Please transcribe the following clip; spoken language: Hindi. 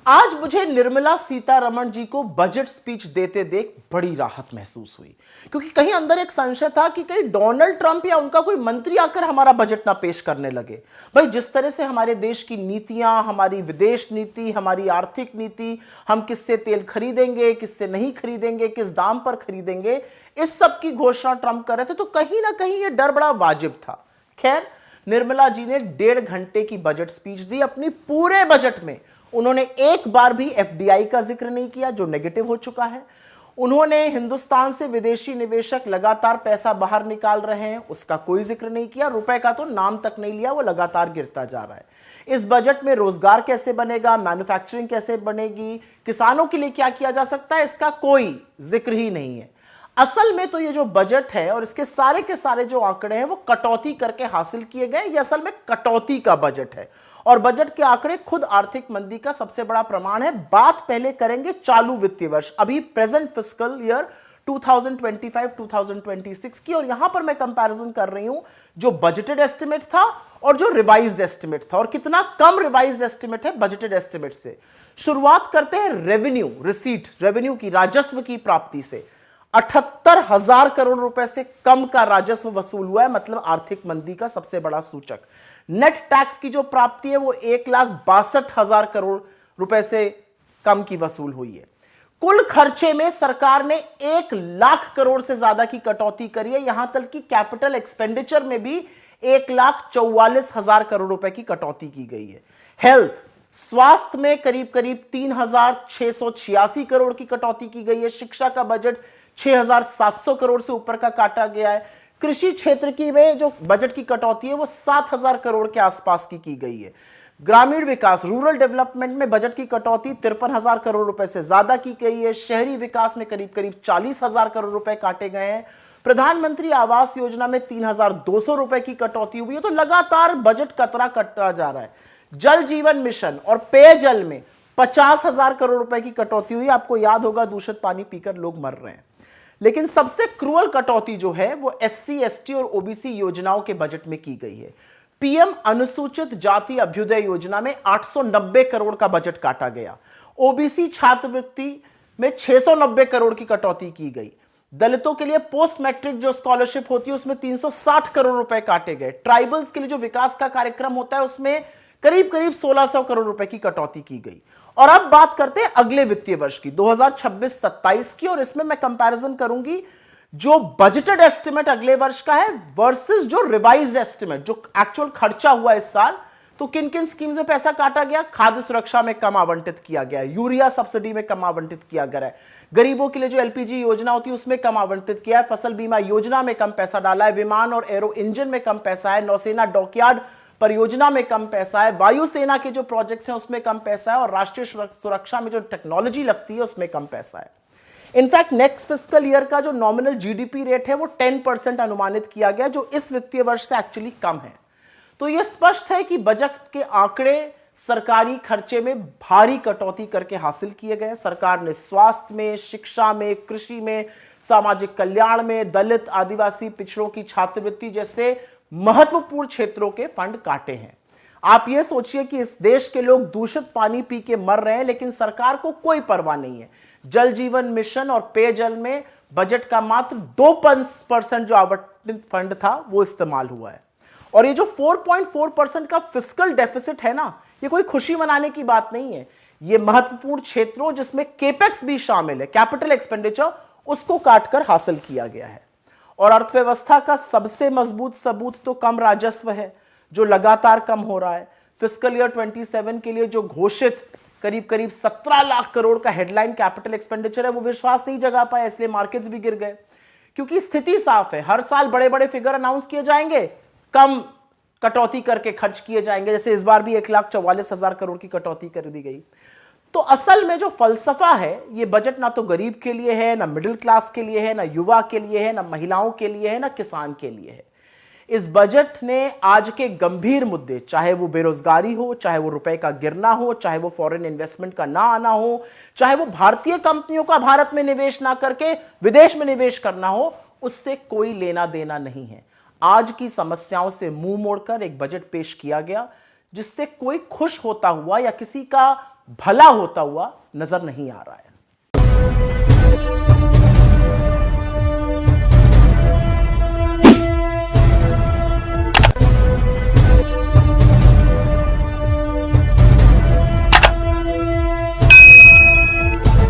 आज मुझे निर्मला सीतारमण जी को बजट स्पीच देते देख बड़ी राहत महसूस हुई, क्योंकि कहीं अंदर एक संशय था कि कहीं डोनाल्ड ट्रंप या उनका कोई मंत्री आकर हमारा बजट ना पेश करने लगे। भाई, जिस तरह से हमारे देश की नीतियां, हमारी विदेश नीति, हमारी आर्थिक नीति, हम किससे तेल खरीदेंगे, किससे नहीं खरीदेंगे, किस दाम पर खरीदेंगे, इस सब की घोषणा ट्रंप कर रहे थे, तो कहीं ना कहीं यह डर बड़ा वाजिब था। खैर, निर्मला जी ने 1.5 घंटे की बजट स्पीच दी। अपनी पूरे बजट में उन्होंने एक बार भी एफडीआई का जिक्र नहीं किया, जो नेगेटिव हो चुका है। उन्होंने हिंदुस्तान से विदेशी निवेशक लगातार पैसा बाहर निकाल रहे हैं, उसका कोई जिक्र नहीं किया। रुपए का तो नाम तक नहीं लिया, वो लगातार गिरता जा रहा है। इस बजट में रोजगार कैसे बनेगा, मैन्युफैक्चरिंग कैसे बनेगी, किसानों के लिए क्या किया जा सकता है, इसका कोई जिक्र ही नहीं है। असल में तो ये जो बजट है और इसके सारे के सारे जो आंकड़े हैं वो कटौती करके हासिल किए गए। ये असल में कटौती का बजट है और बजट के आंकड़े खुद आर्थिक मंदी का सबसे बड़ा प्रमाण है। बात पहले करेंगे चालू वित्तीय वर्ष, अभी प्रेजेंट फिस्कल ईयर 2025-2026 की, और यहां पर मैं कंपैरिजन कर रही हूं जो बजटेड एस्टिमेट था और जो रिवाइज्ड एस्टिमेट था, और कितना कम रिवाइज्ड एस्टिमेट है बजटेड एस्टिमेट से। शुरुआत करते हैं रेवेन्यू रिसीट, रेवेन्यू की, राजस्व की प्राप्ति से। 78,000 करोड़ रुपए से कम का राजस्व वसूल हुआ है, मतलब आर्थिक मंदी का सबसे बड़ा सूचक। नेट टैक्स की जो प्राप्ति है वो 1,62,000 करोड़ रुपए से कम की वसूल हुई है। कुल खर्चे में सरकार ने 1,00,000 करोड़ से ज्यादा की कटौती करी है। यहां तक कि कैपिटल एक्सपेंडिचर में भी 1,44,000 करोड़ रुपए की कटौती की गई है। हेल्थ, स्वास्थ्य में करीब करीब 3,686 करोड़ की कटौती की गई है। शिक्षा का बजट 6,700 करोड़ से ऊपर का काटा गया है। कृषि क्षेत्र की में जो बजट की कटौती है वो 7,000 करोड़ के आसपास की गई है। ग्रामीण विकास, रूरल डेवलपमेंट में बजट की कटौती 53,000 करोड़ रुपए से ज्यादा की गई है। शहरी विकास में करीब करीब 40,000 करोड़ रुपए काटे गए हैं। प्रधानमंत्री आवास योजना में 3,200 रुपए की कटौती हुई है। तो लगातार बजट कतरा कटता जा रहा है। जल जीवन मिशन और पेयजल में 50,000 करोड़ रुपए की कटौती हुई। आपको याद होगा, दूषित पानी पीकर लोग मर रहे हैं। लेकिन सबसे क्रूअल कटौती जो है वो एससी, एसटी और ओबीसी योजनाओं के बजट में की गई है। पीएम अनुसूचित जाति अभ्युदय योजना में 890 करोड़ का बजट काटा गया। ओबीसी छात्रवृत्ति में 690 करोड़ की कटौती की गई। दलितों के लिए पोस्ट मैट्रिक जो स्कॉलरशिप होती है उसमें 360 करोड़ रुपए काटे गए। ट्राइबल्स के लिए जो विकास का कार्यक्रम होता है उसमें करीब करीब 1,600 करोड़ रुपए की कटौती की गई। और अब बात करते हैं अगले वित्तीय वर्ष की, 2026-27 की, और इसमें मैं कंपैरिजन करूंगी जो बजटेड एस्टिमेट अगले वर्ष का है वर्सेस जो रिवाइज्ड एस्टिमेट, जो एक्चुअल खर्चा हुआ इस साल। तो किन किन स्कीम्स में पैसा काटा गया? खाद्य सुरक्षा में कम आवंटित किया गया है, यूरिया सब्सिडी में कम आवंटित किया गया है, गरीबों के लिए जो एलपीजी योजना होती है उसमें कम आवंटित किया है, फसल बीमा योजना में कम पैसा डाला है, विमान और एरो इंजन में कम पैसा है, नौसेना डॉकयार्ड परियोजना में कम पैसा है, वायुसेना के जो प्रोजेक्ट्स हैं उसमें कम पैसा है, और राष्ट्रीय सुरक्षा में जो टेक्नोलॉजी लगती है उसमें कम पैसा है। इनफैक्ट नेक्स्ट फिस्कल ईयर का जो नॉमिनल जीडीपी रेट है वो 10% अनुमानित किया गया, जो इस वित्तीय वर्ष से एक्चुअली कम है। तो यह स्पष्ट है कि बजट के आंकड़े सरकारी खर्चे में भारी कटौती करके हासिल किए गए। सरकार ने स्वास्थ्य में, शिक्षा में, कृषि में, सामाजिक कल्याण में, दलित, आदिवासी, पिछड़ों की छात्रवृत्ति जैसे महत्वपूर्ण क्षेत्रों के फंड काटे हैं। आप यह सोचिए कि इस देश के लोग दूषित पानी पी के मर रहे हैं, लेकिन सरकार को कोई परवाह नहीं है। जल जीवन मिशन और पेयजल में बजट का मात्र 2% जो आवंटित फंड था वो इस्तेमाल हुआ है। और ये जो 4.4% का फिस्कल डेफिसिट है ना, ये कोई खुशी मनाने की बात नहीं है। ये महत्वपूर्ण क्षेत्रों जिसमें केपेक्स भी शामिल है, कैपिटल एक्सपेंडिचर, उसको काटकर हासिल किया गया है। और अर्थव्यवस्था का सबसे मजबूत सबूत तो कम राजस्व है, जो लगातार कम हो रहा है। फिस्कल ईयर 27 के लिए जो घोषित करीब करीब 17 लाख करोड़ का हेडलाइन कैपिटल एक्सपेंडिचर है वो विश्वास नहीं जगा पाया, इसलिए मार्केट्स भी गिर गए। क्योंकि स्थिति साफ है, हर साल बड़े बड़े फिगर अनाउंस किए जाएंगे, कम कटौती करके खर्च किए जाएंगे। जैसे इस बार भी 1,44,000 करोड़ की कटौती कर दी गई। तो असल में जो फलसफा है, ये बजट ना तो गरीब के लिए है, ना मिडिल क्लास के लिए है, ना युवा के लिए है, ना महिलाओं के लिए है, ना किसान के लिए है। इस बजट ने आज के गंभीर मुद्दे, चाहे वो बेरोजगारी हो, चाहे वो रुपए का गिरना हो, चाहे वो फॉरेन इन्वेस्टमेंट का ना आना हो, चाहे वो भारतीय कंपनियों का भारत में निवेश ना करके विदेश में निवेश करना हो, उससे कोई लेना देना नहीं है। आज की समस्याओं से मुंह मोड़कर एक बजट पेश किया गया जिससे कोई खुश होता हुआ या किसी का भला होता हुआ नजर नहीं आ रहा है।